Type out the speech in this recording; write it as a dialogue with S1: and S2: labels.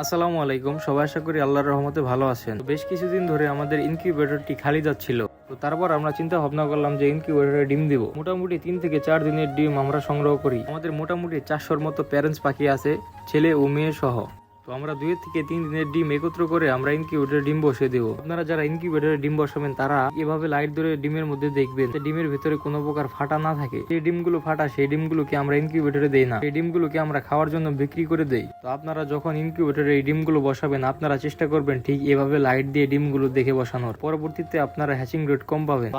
S1: আসসালামু আলাইকুম, সবাই আশা করি আল্লাহর রহমতে ভালো আছেন। বেশ কিছুদিন ধরে আমাদের ইনকিউবেটরটি খালি যাচ্ছিল, তো তারপর আমরা চিন্তা ভাবনা করলাম যে ইনকিউবেটরে ডিম দিব। মোটামুটি 3 থেকে 4 দিনের ডিম আমরা সংগ্রহ করি। আমাদের মোটামুটি 400-র মতো প্যারেন্টস পাখি আছে, ছেলে ও মেয়ে সহ। তো আমরা 2 থেকে 3 দিনের ডিম একত্র করে আমরা ইনকিউবেটরে ডিম বসিয়ে দেবো। আপনারা যারা ইনকিউবেটরে ডিম বসাবেন তারা এভাবে লাইট ধরে ডিমের মধ্যে দেখবেন ডিমের ভিতরে কোনো প্রকার ফাটা না থাকে। যে ডিমগুলো ফাটা সেই ডিমগুলোকে আমরা ইনকিউবেটরে দেই না, সেই ডিমগুলোকে আমরা খাওয়ার জন্য বিক্রি করে দেই। তো আপনারা যখন ইনকিউবেটরে এই ডিমগুলো বসাবেন আপনারা চেষ্টা করবেন ঠিক এভাবে লাইট দিয়ে ডিমগুলো দেখে বসানোর। পরবর্তীতে আপনারা হ্যাচিং রেট কম পাবেন।